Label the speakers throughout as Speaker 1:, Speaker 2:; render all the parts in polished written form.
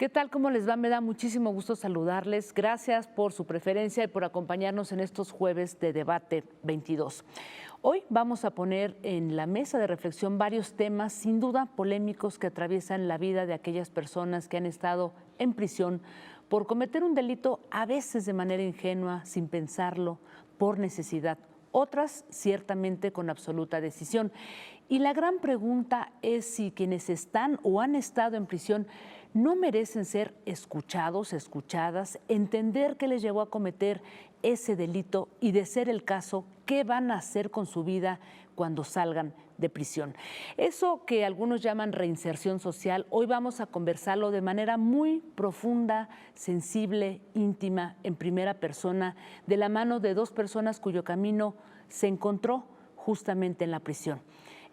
Speaker 1: ¿Qué tal? ¿Cómo les va? Me da muchísimo gusto saludarles. Gracias por su preferencia y por acompañarnos en estos jueves de Debate 22. Hoy vamos a poner en la mesa de reflexión varios temas, sin duda polémicos, que atraviesan la vida de aquellas personas que han estado en prisión por cometer un delito, a veces de manera ingenua, sin pensarlo, por necesidad, otras ciertamente con absoluta decisión. Y la gran pregunta es si quienes están o han estado en prisión no merecen ser escuchados, escuchadas, entender qué les llevó a cometer ese delito y, de ser el caso, qué van a hacer con su vida cuando salgan de prisión. Eso que algunos llaman reinserción social, hoy vamos a conversarlo de manera muy profunda, sensible, íntima, en primera persona, de la mano de dos personas cuyo camino se encontró justamente en la prisión.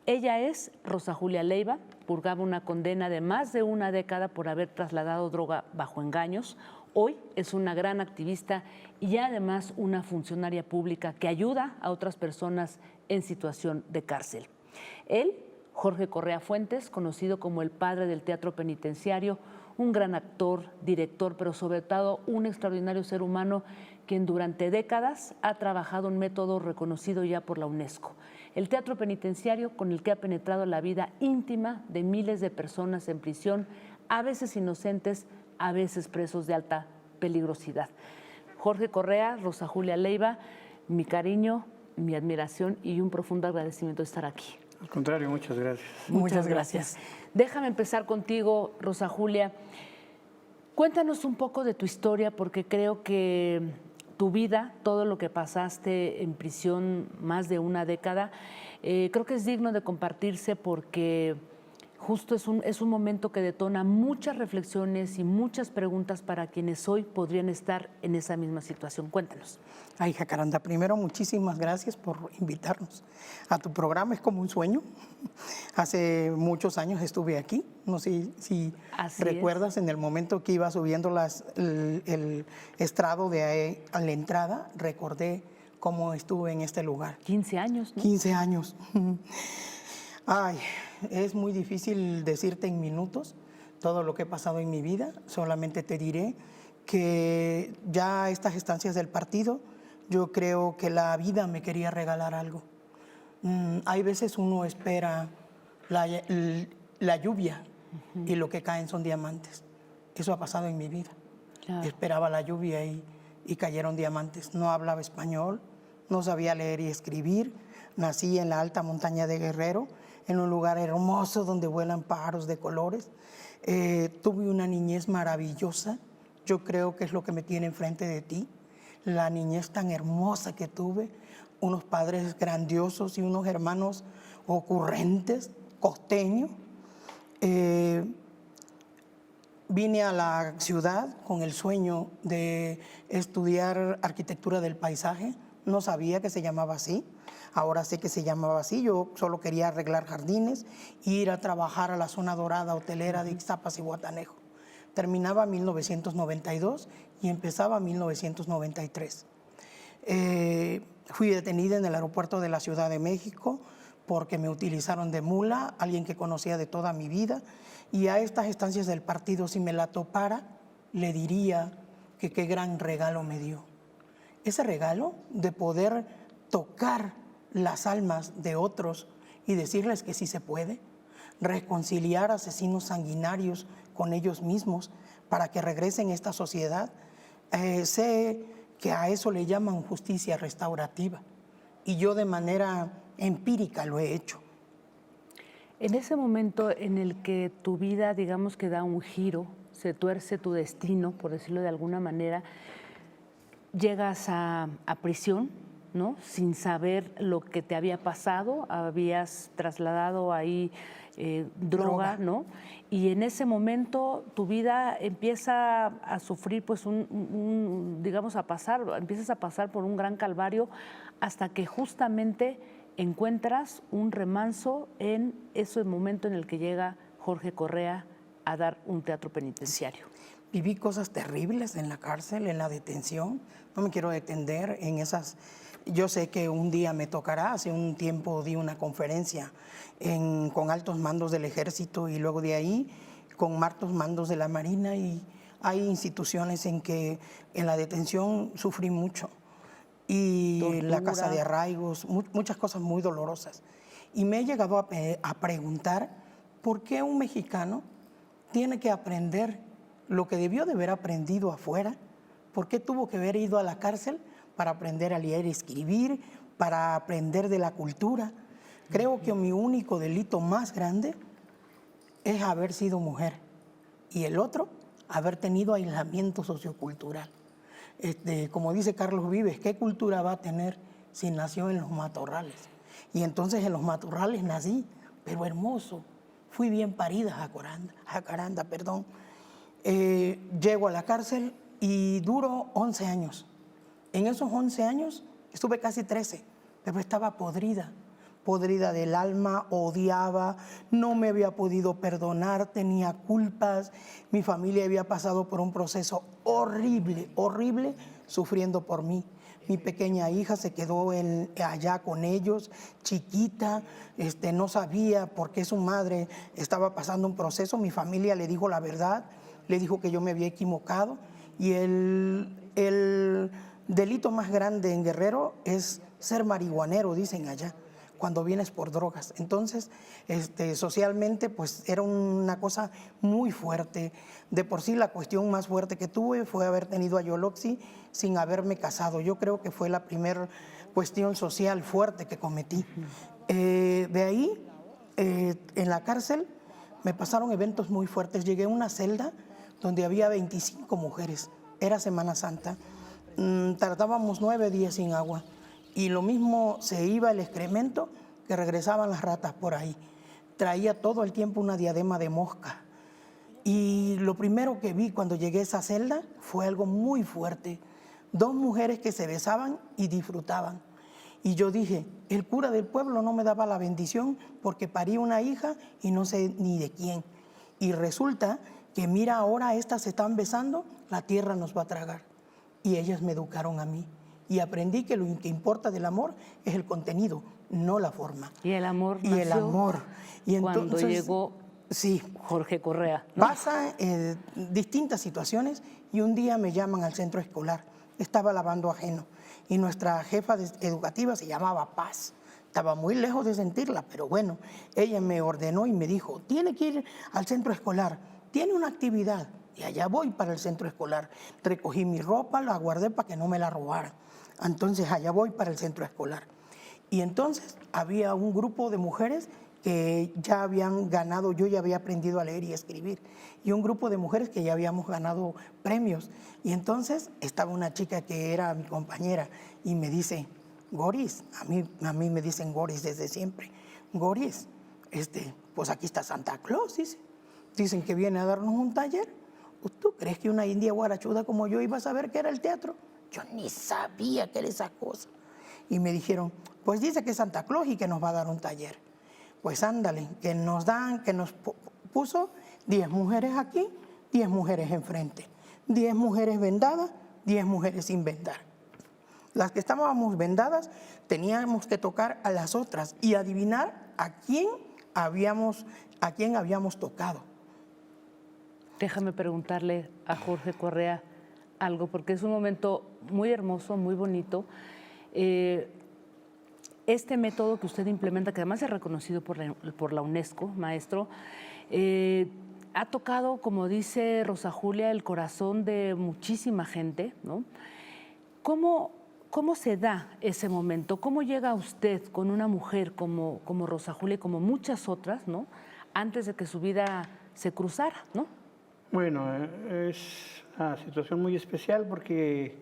Speaker 1: Ella es Rosa Julia Leiva, purgaba una condena de más de una década por haber trasladado droga bajo engaños. Hoy es una gran activista y además una funcionaria pública que ayuda a otras personas en situación de cárcel. Él, Jorge Correa Fuentes, conocido como el padre del teatro penitenciario, un gran actor, director, pero sobre todo un extraordinario ser humano quien durante décadas ha trabajado un método reconocido ya por la UNESCO. El teatro penitenciario, con el que ha penetrado la vida íntima de miles de personas en prisión, a veces inocentes, a veces presos de alta peligrosidad. Jorge Correa, Rosa Julia Leiva, mi cariño, mi admiración y un profundo agradecimiento de estar aquí.
Speaker 2: Al contrario, muchas gracias.
Speaker 1: Muchas gracias. Déjame empezar contigo, Rosa Julia. Cuéntanos un poco de tu historia, porque creo que tu vida, todo lo que pasaste en prisión más de una década, creo que es digno de compartirse porque justo es un momento que detona muchas reflexiones y muchas preguntas para quienes hoy podrían estar en esa misma situación. Cuéntanos.
Speaker 3: Ay, Jacaranda, primero muchísimas gracias por invitarnos a tu programa. Es como un sueño. Hace muchos años estuve aquí. No sé si recuerdas, en el momento que iba subiendo el estrado a la entrada, recordé cómo estuve en este lugar.
Speaker 1: 15 años, ¿no?
Speaker 3: 15 años. Ay, es muy difícil decirte en minutos todo lo que he pasado en mi vida. Solamente te diré que ya a estas estancias del partido, yo creo que la vida me quería regalar algo. Hay veces uno espera la lluvia y lo que caen son diamantes. Eso ha pasado en mi vida. Claro. Esperaba la lluvia y cayeron diamantes. No hablaba español, no sabía leer y escribir. Nací en la alta montaña de Guerrero, en un lugar hermoso donde vuelan pájaros de colores. Tuve una niñez maravillosa. Yo creo que es lo que me tiene enfrente de ti. La niñez tan hermosa que tuve, unos padres grandiosos y unos hermanos ocurrentes, costeños. Vine a la ciudad con el sueño de estudiar arquitectura del paisaje. No sabía que se llamaba así. Ahora sé que se llamaba así. Yo solo quería arreglar jardines e ir a trabajar a la zona dorada hotelera de Ixtapas y Guatanejo. Terminaba 1992 y empezaba 1993. Fui detenida en el aeropuerto de la Ciudad de México porque me utilizaron de mula, alguien que conocía de toda mi vida, y a estas estancias del partido, si me la topara, le diría que qué gran regalo me dio. Ese regalo de poder tocar las almas de otros y decirles que sí se puede, reconciliar asesinos sanguinarios con ellos mismos para que regresen a esta sociedad. Sé que a eso le llaman justicia restaurativa y yo de manera empírica lo he hecho.
Speaker 1: En ese momento en el que tu vida, digamos que da un giro, se tuerce tu destino, por decirlo de alguna manera, llegas a prisión, ¿no? Sin saber lo que te había pasado, habías trasladado ahí droga, ¿no? Y en ese momento tu vida empieza a sufrir, pues, digamos, empiezas a pasar por un gran calvario hasta que justamente encuentras un remanso en ese momento en el que llega Jorge Correa a dar un teatro penitenciario.
Speaker 3: Viví cosas terribles en la cárcel, en la detención. No me quiero detener en esas. Yo sé que un día me tocará. Hace un tiempo di una conferencia con altos mandos del ejército y luego de ahí con altos mandos de la Marina y hay instituciones en que en la detención sufrí mucho y en la casa de arraigos, muchas cosas muy dolorosas. Y me he llegado a preguntar por qué un mexicano tiene que aprender lo que debió de haber aprendido afuera, por qué tuvo que haber ido a la cárcel para aprender a leer y escribir, para aprender de la cultura. Creo que mi único delito más grande es haber sido mujer y el otro, haber tenido aislamiento sociocultural. Como dice Carlos Vives, ¿qué cultura va a tener si nació en los matorrales? Y entonces en los matorrales nací, pero hermoso. Fui bien parida, jacaranda, perdón. Llego a la cárcel y duro 11 años. En esos 11 años estuve casi 13, pero estaba podrida del alma, odiaba, no me había podido perdonar, tenía culpas, mi familia había pasado por un proceso horrible, horrible, sufriendo por mí. Mi pequeña hija se quedó allá con ellos, chiquita, no sabía por qué su madre estaba pasando un proceso. Mi familia le dijo la verdad, le dijo que yo me había equivocado. Y el delito más grande en Guerrero es ser marihuanero, dicen allá, cuando vienes por drogas. Entonces, socialmente, pues era una cosa muy fuerte. De por sí, la cuestión más fuerte que tuve fue haber tenido a Yoloxi sin haberme casado. Yo creo que fue la primera cuestión social fuerte que cometí. De ahí, en la cárcel, me pasaron eventos muy fuertes. Llegué a una celda donde había 25 mujeres. Era Semana Santa. Tardábamos 9 días sin agua. Y lo mismo se iba el excremento que regresaban las ratas por ahí. Traía todo el tiempo una diadema de mosca. Y lo primero que vi cuando llegué a esa celda fue algo muy fuerte. 2 mujeres que se besaban y disfrutaban. Y yo dije, el cura del pueblo no me daba la bendición porque parí una hija y no sé ni de quién. Y resulta que mira, ahora estas se están besando, la tierra nos va a tragar. Y ellas me educaron a mí. Y aprendí que lo que importa del amor es el contenido, no la forma.
Speaker 1: Y el amor nació
Speaker 3: y el amor. Y entonces,
Speaker 1: cuando llegó
Speaker 3: sí,
Speaker 1: Jorge Correa, ¿no?
Speaker 3: Pasa distintas situaciones y un día me llaman al centro escolar. Estaba lavando ajeno y nuestra jefa educativa se llamaba Paz. Estaba muy lejos de sentirla, pero bueno, ella me ordenó y me dijo, tiene que ir al centro escolar, tiene una actividad. Y allá voy para el centro escolar. Recogí mi ropa, la guardé para que no me la robaran. Entonces allá voy para el centro escolar. Y entonces había un grupo de mujeres que ya habían ganado, yo ya había aprendido a leer y escribir, y un grupo de mujeres que ya habíamos ganado premios. Y entonces estaba una chica que era mi compañera y me dice, Goris, a mí me dicen Goris desde siempre, Goris, pues aquí está Santa Claus, dice. Dicen que viene a darnos un taller. ¿Tú crees que una india guarachuda como yo iba a saber qué era el teatro? Yo ni sabía qué era esa cosa. Y me dijeron, pues dice que es Santa Claus y que nos va a dar un taller. Pues ándale, que nos puso 10 mujeres aquí, 10 mujeres enfrente, 10 mujeres vendadas, 10 mujeres sin vendar. Las que estábamos vendadas teníamos que tocar a las otras y adivinar a quién habíamos tocado.
Speaker 1: Déjame preguntarle a Jorge Correa algo, porque es un momento muy hermoso, muy bonito. Este método que usted implementa, que además es reconocido por la UNESCO, maestro, ha tocado, como dice Rosa Julia, el corazón de muchísima gente, ¿no? ¿Cómo se da ese momento? ¿Cómo llega usted con una mujer como Rosa Julia y como muchas otras, ¿no? Antes de que su vida se cruzara, ¿no?
Speaker 2: Bueno, es una situación muy especial porque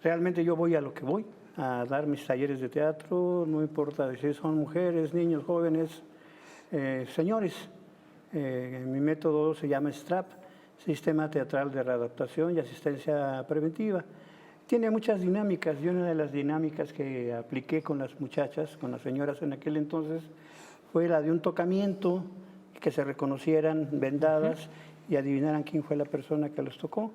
Speaker 2: realmente yo voy a lo que voy, a dar mis talleres de teatro, no importa si son mujeres, niños, jóvenes, señores. Mi método se llama STRAP, Sistema Teatral de Readaptación y Asistencia Preventiva. Tiene muchas dinámicas y una de las dinámicas que apliqué con las muchachas, con las señoras en aquel entonces, fue la de un tocamiento, que se reconocieran vendadas y adivinaran quién fue la persona que los tocó.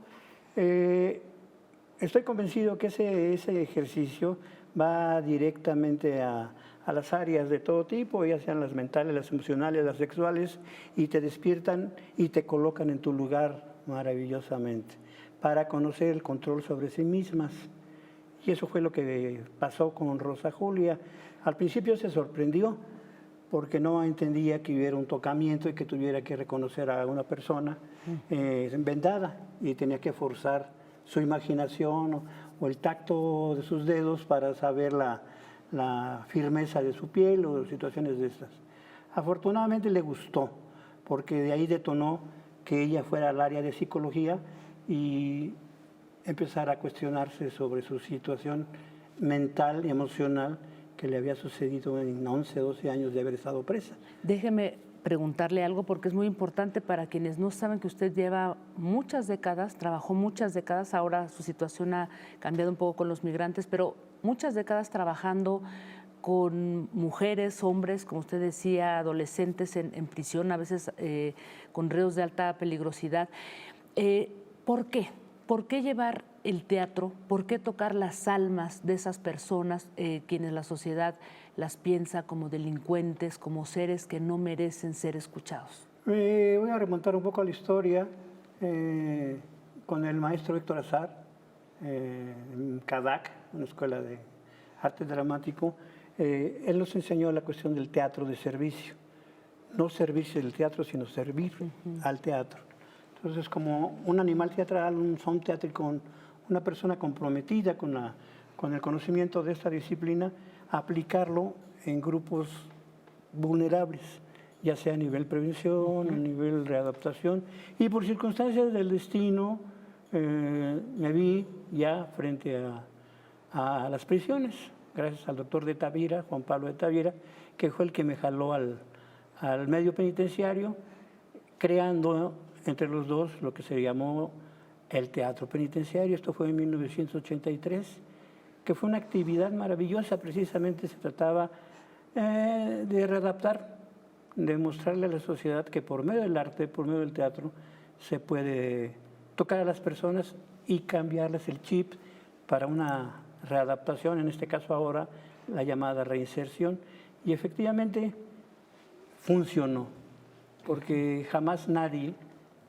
Speaker 2: Estoy convencido que ese ejercicio va directamente a a las áreas de todo tipo, ya sean las mentales, las emocionales, las sexuales, y te despiertan y te colocan en tu lugar maravillosamente para conocer el control sobre sí mismas. Y eso fue lo que pasó con Rosa Julia. Al principio se sorprendió porque no entendía que hubiera un tocamiento y que tuviera que reconocer a una persona vendada y tenía que forzar su imaginación o el tacto de sus dedos para saber la firmeza de su piel o situaciones de estas. Afortunadamente le gustó, porque de ahí detonó que ella fuera al área de psicología y empezara a cuestionarse sobre su situación mental y emocional que le había sucedido en 11, 12 años de haber estado presa.
Speaker 1: Déjeme preguntarle algo porque es muy importante para quienes no saben que usted lleva muchas décadas, trabajó muchas décadas, ahora su situación ha cambiado un poco con los migrantes, pero muchas décadas trabajando con mujeres, hombres, como usted decía, adolescentes en prisión, a veces con reos de alta peligrosidad. ¿Por qué? ¿Por qué llevar el teatro? ¿Por qué tocar las almas de esas personas, quienes la sociedad las piensa como delincuentes, como seres que no merecen ser escuchados?
Speaker 2: Voy a remontar un poco a la historia con el maestro Héctor Azar, en CADAC, una escuela de arte dramático. Él nos enseñó la cuestión del teatro de servicio. No servirse del teatro, sino servir al teatro. Entonces, como un animal teatral, un son teátrico, una persona comprometida con el conocimiento de esta disciplina, aplicarlo en grupos vulnerables, ya sea a nivel prevención, a nivel readaptación. Y por circunstancias del destino, me vi ya frente a las prisiones, gracias al doctor de Tavira, Juan Pablo de Tavira, que fue el que me jaló al medio penitenciario, creando entre los dos lo que se llamó el teatro penitenciario. Esto fue en 1983, que fue una actividad maravillosa. Precisamente se trataba de readaptar, de mostrarle a la sociedad que por medio del arte, por medio del teatro, se puede tocar a las personas y cambiarles el chip para una readaptación, en este caso ahora la llamada reinserción. Y efectivamente funcionó, porque jamás nadie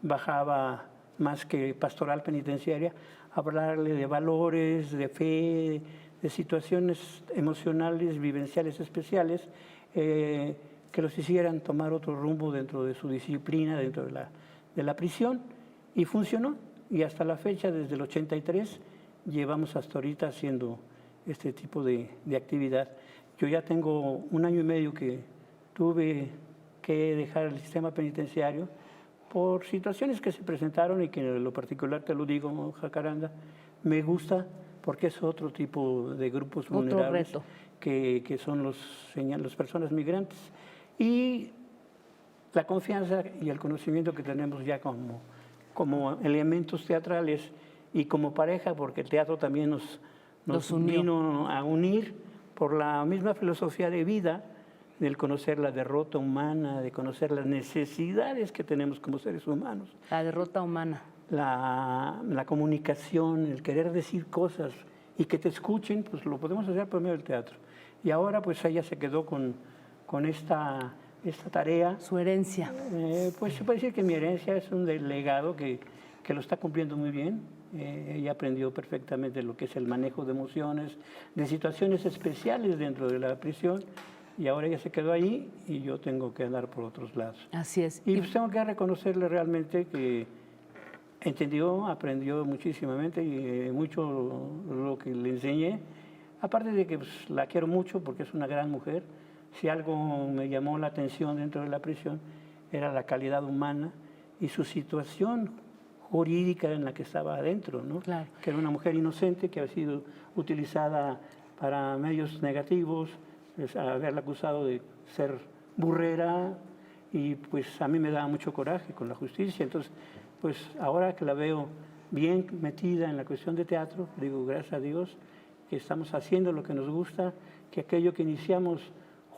Speaker 2: bajaba más que pastoral penitenciaria a hablarle de valores, de fe, de situaciones emocionales, vivenciales especiales, que los hicieran tomar otro rumbo dentro de su disciplina, dentro de la prisión, y funcionó. Y hasta la fecha, desde el 83, llevamos hasta ahorita haciendo este tipo de actividad. Yo ya tengo 1 año y medio que tuve que dejar el sistema penitenciario por situaciones que se presentaron y que en lo particular, te lo digo, Jacaranda, me gusta porque es otro tipo de grupos vulnerables que son las personas migrantes. Y la confianza y el conocimiento que tenemos ya como elementos teatrales y como pareja, porque el teatro también nos vino a unir por la misma filosofía de vida, del conocer la derrota humana, de conocer las necesidades que tenemos como seres humanos.
Speaker 1: La derrota humana.
Speaker 2: La comunicación, el querer decir cosas y que te escuchen, pues lo podemos hacer por medio del teatro. Y ahora pues ella se quedó con esta tarea.
Speaker 1: Su herencia.
Speaker 2: Pues se puede decir que mi herencia es un legado que lo está cumpliendo muy bien. Ella aprendió perfectamente lo que es el manejo de emociones, de situaciones especiales dentro de la prisión. Y ahora ella se quedó ahí y yo tengo que andar por otros lados.
Speaker 1: Así es.
Speaker 2: Y pues tengo que reconocerle realmente que entendió, aprendió muchísimamente y mucho lo que le enseñé. Aparte de que pues, la quiero mucho porque es una gran mujer. Si algo me llamó la atención dentro de la prisión era la calidad humana y su situación jurídica en la que estaba adentro, ¿no?
Speaker 1: Claro.
Speaker 2: Que era una mujer inocente que había sido utilizada para medios negativos, haberla acusado de ser burrera, y pues a mí me daba mucho coraje con la justicia. Entonces, pues ahora que la veo bien metida en la cuestión de teatro, digo, gracias a Dios, que estamos haciendo lo que nos gusta, que aquello que iniciamos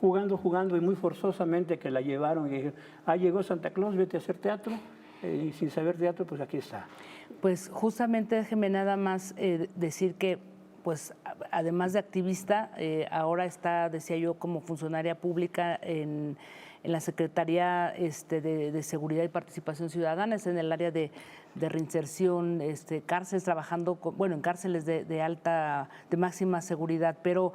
Speaker 2: jugando y muy forzosamente, que la llevaron y dijeron, llegó Santa Claus, vete a hacer teatro, y sin saber teatro, pues aquí está.
Speaker 1: Pues justamente déjeme nada más decir que pues además de activista, ahora está, decía yo, como funcionaria pública en la Secretaría de Seguridad y Participación Ciudadana, es en el área de reinserción, cárceles, trabajando en cárceles de máxima seguridad. Pero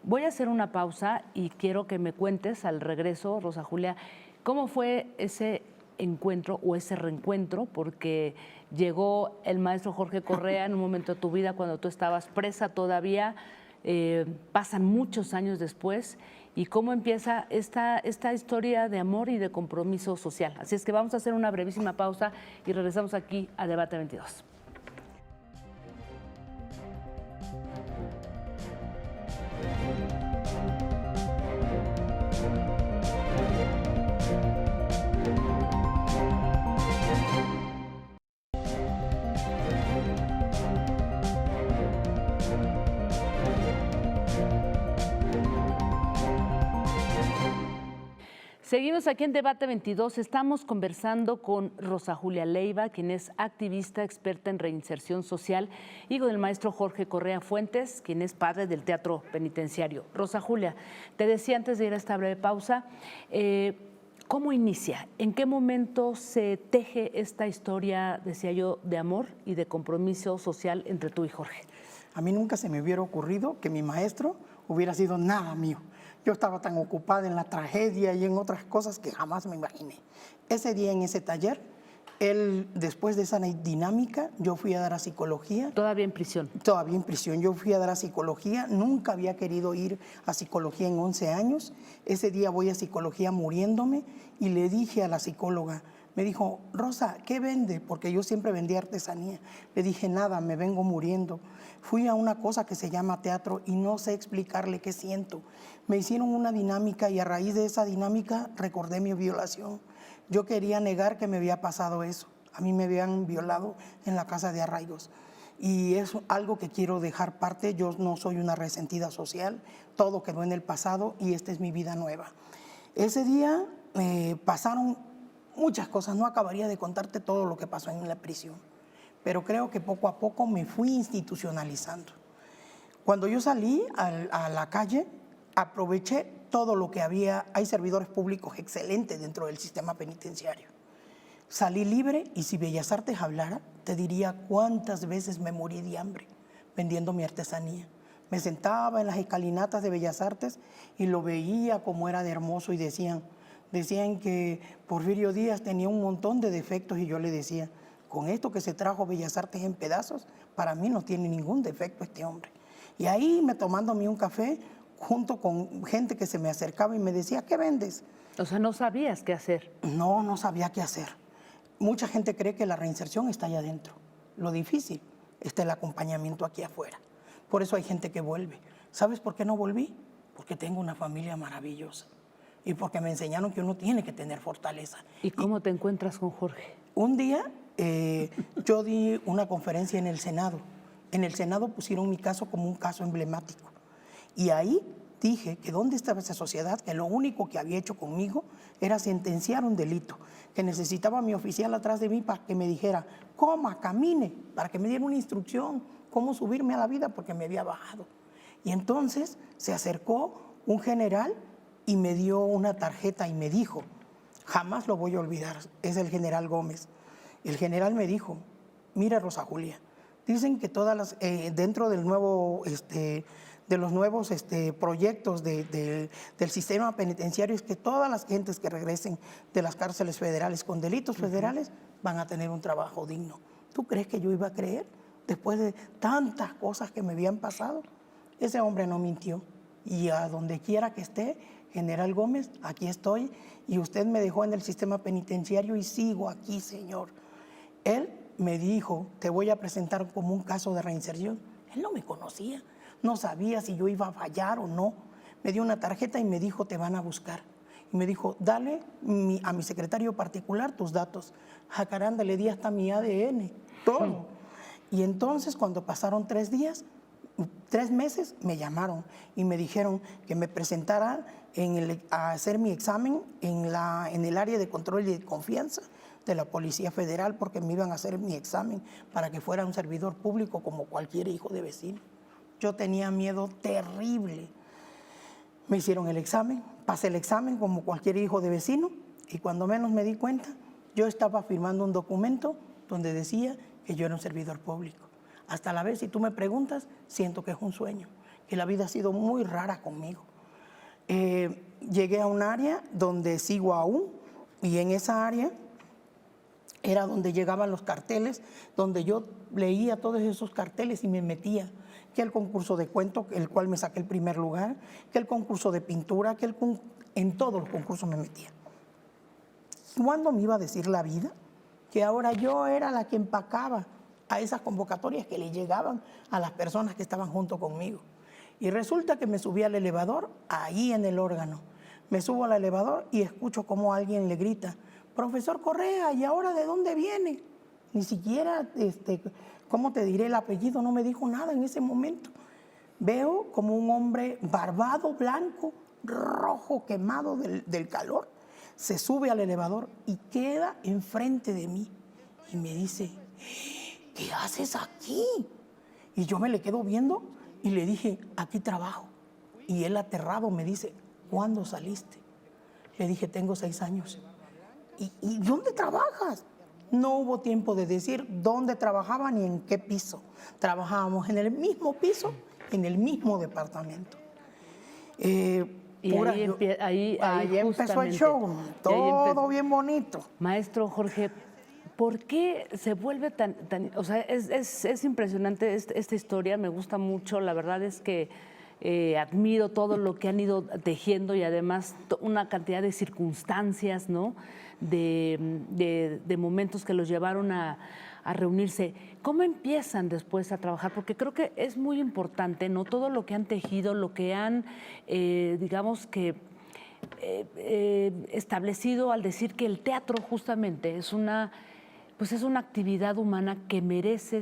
Speaker 1: voy a hacer una pausa y quiero que me cuentes al regreso, Rosa Julia, cómo fue ese encuentro o ese reencuentro, porque llegó el maestro Jorge Correa en un momento de tu vida cuando tú estabas presa todavía, pasan muchos años después, y cómo empieza esta historia de amor y de compromiso social. Así es que vamos a hacer una brevísima pausa y regresamos aquí a Debate 22. Seguimos aquí en Debate 22. Estamos conversando con Rosa Julia Leiva, quien es activista, experta en reinserción social, hijo del maestro Jorge Correa Fuentes, quien es padre del teatro penitenciario. Rosa Julia, te decía antes de ir a esta breve pausa, ¿cómo inicia? ¿En qué momento se teje esta historia, decía yo, de amor y de compromiso social entre tú y Jorge?
Speaker 3: A mí nunca se me hubiera ocurrido que mi maestro hubiera sido nada mío. Yo estaba tan ocupada en la tragedia y en otras cosas que jamás me imaginé. Ese día en ese taller, él, después de esa dinámica, yo fui a dar a psicología.
Speaker 1: ¿Todavía en prisión?
Speaker 3: Todavía en prisión. Yo fui a dar a psicología. Nunca había querido ir a psicología en 11 años. Ese día voy a psicología muriéndome y le dije a la psicóloga, me dijo, Rosa, ¿qué vende? Porque yo siempre vendía artesanía. Le dije, nada, me vengo muriendo. Fui a una cosa que se llama teatro y no sé explicarle qué siento. Me hicieron una dinámica y a raíz de esa dinámica recordé mi violación. Yo quería negar que me había pasado eso. A mí me habían violado en la casa de arraigos. Y es algo que quiero dejar parte. Yo no soy una resentida social. Todo quedó en el pasado y esta es mi vida nueva. Ese día pasaron muchas cosas. No acabaría de contarte todo lo que pasó en la prisión. Pero creo que poco a poco me fui institucionalizando. Cuando yo salí a la calle, aproveché todo lo que había. Hay servidores públicos excelentes dentro del sistema penitenciario. Salí libre y si Bellas Artes hablara, te diría cuántas veces me morí de hambre vendiendo mi artesanía. Me sentaba en las escalinatas de Bellas Artes y lo veía como era de hermoso y decían que Porfirio Díaz tenía un montón de defectos y yo le decía, con esto que se trajo Bellas Artes en pedazos, para mí no tiene ningún defecto este hombre. Y ahí tomándome un café junto con gente que se me acercaba y me decía, ¿qué vendes?
Speaker 1: O sea, ¿no sabías qué hacer?
Speaker 3: No, no sabía qué hacer. Mucha gente cree que la reinserción está allá adentro. Lo difícil está el acompañamiento aquí afuera. Por eso hay gente que vuelve. ¿Sabes por qué no volví? Porque tengo una familia maravillosa y porque me enseñaron que uno tiene que tener fortaleza.
Speaker 1: ¿Y cómo te encuentras con Jorge?
Speaker 3: Un día yo di una conferencia en el Senado. En el Senado pusieron mi caso como un caso emblemático. Y ahí dije que dónde estaba esa sociedad, que lo único que había hecho conmigo era sentenciar un delito, que necesitaba a mi oficial atrás de mí para que me dijera, coma, camine, para que me diera una instrucción, cómo subirme a la vida porque me había bajado. Y entonces se acercó un general y me dio una tarjeta y me dijo, jamás lo voy a olvidar, es el general Gómez. El general me dijo, mira Rosa Julia, dicen que todas las, dentro del nuevo, de los nuevos proyectos del sistema penitenciario es que todas las gentes que regresen de las cárceles federales con delitos federales van a tener un trabajo digno. ¿Tú crees que yo iba a creer después de tantas cosas que me habían pasado? Ese hombre no mintió y a donde quiera que esté, general Gómez, aquí estoy y usted me dejó en el sistema penitenciario y sigo aquí, señor. Él me dijo, te voy a presentar como un caso de reinserción. Él no me conocía, no sabía si yo iba a fallar o no. Me dio una tarjeta y me dijo, te van a buscar. Y me dijo, dale a mi secretario particular tus datos. Jacaranda, le di hasta mi ADN, todo. Y entonces cuando pasaron 3 días, 3 meses, me llamaron y me dijeron que me presentara a hacer mi examen en el área de control y de confianza de la Policía Federal porque me iban a hacer mi examen para que fuera un servidor público como cualquier hijo de vecino. yo tenía miedo terrible. Me hicieron el examen, pasé el examen como cualquier hijo de vecino y cuando menos me di cuenta, yo estaba firmando un documento donde decía que yo era un servidor público. Hasta la vez, si tú me preguntas, siento que es un sueño, que la vida ha sido muy rara conmigo. Llegué a un área donde sigo aún y en esa área era donde llegaban los carteles, donde yo leía todos esos carteles y me metía, que el concurso de cuento, el cual me saqué el primer lugar, que el concurso de pintura, en todos los concursos me metía. ¿Cuándo me iba a decir la vida que ahora yo era la que empacaba a esas convocatorias que le llegaban a las personas que estaban junto conmigo? Y resulta que me subí al elevador, ahí en el órgano. Me subo al elevador y escucho como alguien le grita, profesor Correa, ¿y ahora de dónde viene? Ni siquiera, ¿cómo te diré? El apellido no me dijo nada en ese momento. Veo como un hombre barbado, blanco, rojo, quemado del calor, se sube al elevador y queda enfrente de mí. Y me dice, ¿qué haces aquí? Y yo me le quedo viendo y le dije, aquí trabajo. Y él aterrado me dice, ¿cuándo saliste? Le dije, tengo 6 años. ¿Y dónde trabajas? No hubo tiempo de decir dónde trabajaba ni en qué piso. Trabajábamos en el mismo piso, en el mismo departamento.
Speaker 1: Y ahí
Speaker 3: empezó el show, todo bien bonito.
Speaker 1: Maestro Jorge, ¿por qué se vuelve tan o sea, es impresionante esta historia, me gusta mucho, la verdad es que admiro todo lo que han ido tejiendo y además una cantidad de circunstancias, ¿no? De momentos que los llevaron a reunirse. ¿Cómo empiezan después a trabajar? Porque creo que es muy importante, ¿no? Todo lo que han tejido, lo que han, digamos que, establecido al decir que el teatro justamente es una actividad humana que merece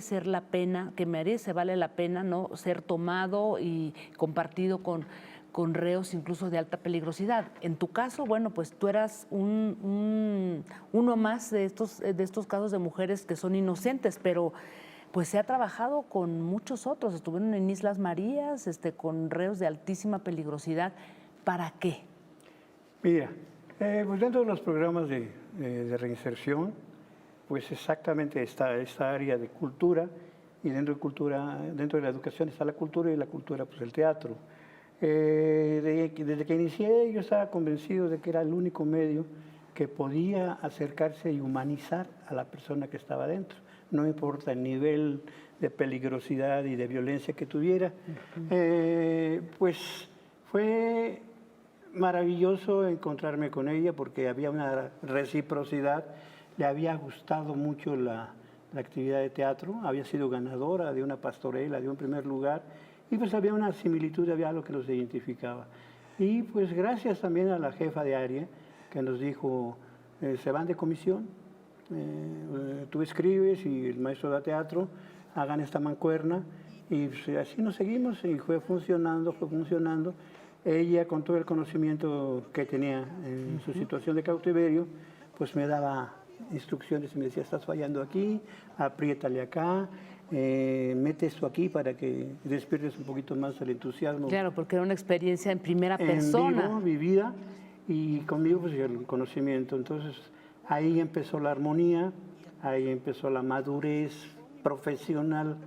Speaker 1: vale la pena, ¿no? Ser tomado y compartido con reos incluso de alta peligrosidad. En tu caso, bueno, pues tú eras uno más de estos casos de mujeres que son inocentes, pero pues se ha trabajado con muchos otros. Estuvieron en Islas Marías, con reos de altísima peligrosidad. ¿Para qué?
Speaker 2: Mira, pues dentro de los programas de reinserción, pues exactamente está esta área de cultura, y dentro de la educación está la cultura, y la cultura, pues el teatro. Desde que inicié yo estaba convencido de que era el único medio que podía acercarse y humanizar a la persona que estaba dentro. No importa el nivel de peligrosidad y de violencia que tuviera. Pues fue maravilloso encontrarme con ella porque había una reciprocidad. Le había gustado mucho la actividad de teatro, había sido ganadora de una pastorela, de un primer lugar, y pues había una similitud, había algo que los identificaba. Y pues gracias también a la jefa de área que nos dijo, se van de comisión, tú escribes y el maestro da teatro, hagan esta mancuerna, y pues, así nos seguimos y fue funcionando. Ella, con todo el conocimiento que tenía en su situación de cautiverio, pues me daba instrucciones y me decía, estás fallando aquí, apriétale acá, mete esto aquí para que despiertes un poquito más el entusiasmo.
Speaker 1: Claro, porque era una experiencia en primera persona.
Speaker 2: En vivo, vivida, y conmigo pues el conocimiento. Entonces ahí empezó la armonía, ahí empezó la madurez profesional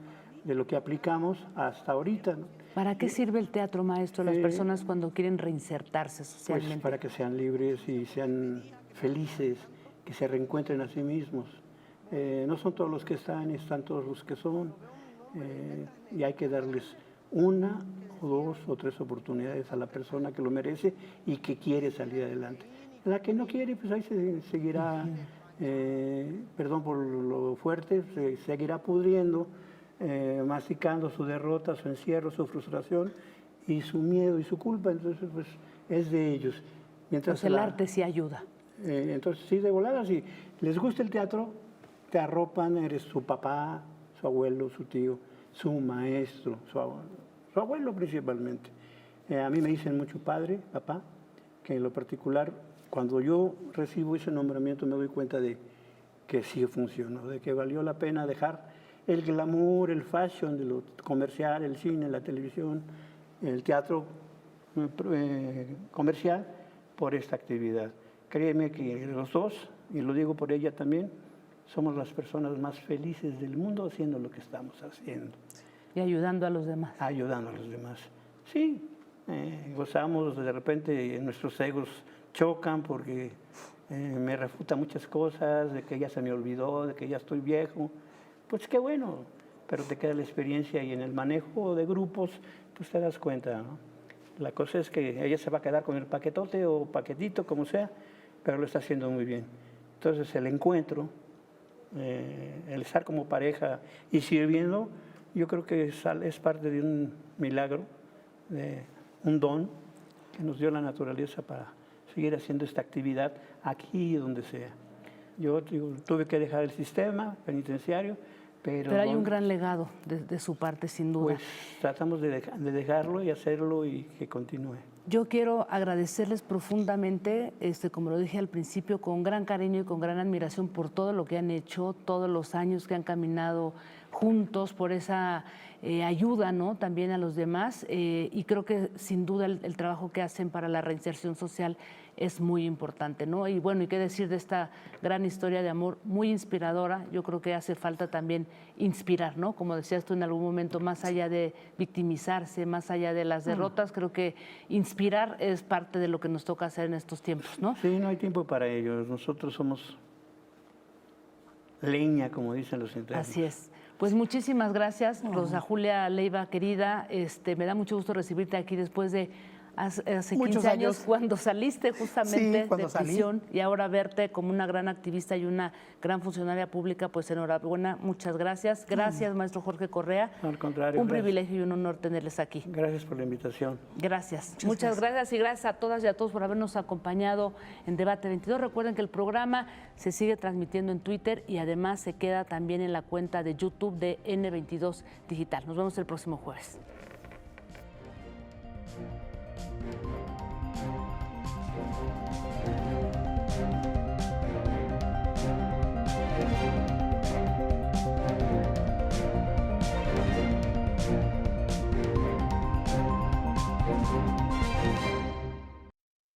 Speaker 2: de lo que aplicamos hasta ahorita, ¿no?
Speaker 1: ¿Para qué sirve el teatro, maestro, a las personas cuando quieren reinsertarse socialmente?
Speaker 2: Pues para que sean libres y sean felices, que se reencuentren a sí mismos. No son todos los que están todos los que son, y hay que darles 1 o 2 o 3 oportunidades a la persona que lo merece y que quiere salir adelante. La que no quiere, pues ahí se seguirá, perdón por lo fuerte, se seguirá pudriendo, masticando su derrota, su encierro, su frustración y su miedo y su culpa. Entonces, pues es de ellos. Mientras
Speaker 1: pues el arte sí ayuda.
Speaker 2: Entonces, sí, de volada, si les gusta el teatro, te arropan, eres su papá, su abuelo, su tío, su maestro, su abuelo principalmente. A mí me dicen mucho padre, papá, que en lo particular, cuando yo recibo ese nombramiento me doy cuenta de que sí funcionó, de que valió la pena dejar el glamour, el fashion de lo comercial, el cine, la televisión, el teatro comercial, por esta actividad. Créeme que los dos, y lo digo por ella también, somos las personas más felices del mundo haciendo lo que estamos haciendo.
Speaker 1: Y ayudando a los demás.
Speaker 2: Ayudando a los demás. Sí, gozamos, de repente nuestros egos chocan porque me refuta muchas cosas, de que ya se me olvidó, de que ya estoy viejo. Pues qué bueno, pero te queda la experiencia y en el manejo de grupos, pues te das cuenta, ¿no? La cosa es que ella se va a quedar con el paquetote o paquetito, como sea, pero lo está haciendo muy bien. Entonces el encuentro, el estar como pareja y sirviendo, yo creo que es parte de un milagro, de un don que nos dio la naturaleza para seguir haciendo esta actividad aquí y donde sea. Yo tuve que dejar el sistema penitenciario, pero
Speaker 1: hay un gran legado de su parte, sin duda.
Speaker 2: Pues tratamos de dejarlo y hacerlo y que continúe.
Speaker 1: Yo quiero agradecerles profundamente, como lo dije al principio, con gran cariño y con gran admiración por todo lo que han hecho, todos los años que han caminado juntos, por esa ayuda, ¿no?, también a los demás, y creo que sin duda el trabajo que hacen para la reinserción social es muy importante, ¿no? Y bueno, y qué decir de esta gran historia de amor, muy inspiradora. Yo creo que hace falta también inspirar, ¿no? Como decías tú en algún momento, más allá de victimizarse, más allá de las derrotas, creo que inspirar es parte de lo que nos toca hacer en estos tiempos, ¿no?
Speaker 2: Sí, no hay tiempo para ellos. Nosotros somos leña, como dicen los internos.
Speaker 1: Así es. Pues muchísimas gracias, Rosa Julia Leiva, querida. Me da mucho gusto recibirte aquí después de hace 15 años, cuando saliste justamente de prisión, y ahora verte como una gran activista y una gran funcionaria pública, pues enhorabuena, muchas gracias. Gracias, maestro Jorge Correa.
Speaker 2: Al contrario.
Speaker 1: Un privilegio y un honor tenerles aquí.
Speaker 2: Gracias por la invitación.
Speaker 1: Gracias. Muchas gracias y gracias a todas y a todos por habernos acompañado en Debate 22. Recuerden que el programa se sigue transmitiendo en Twitter y además se queda también en la cuenta de YouTube de N22 Digital. Nos vemos el próximo jueves.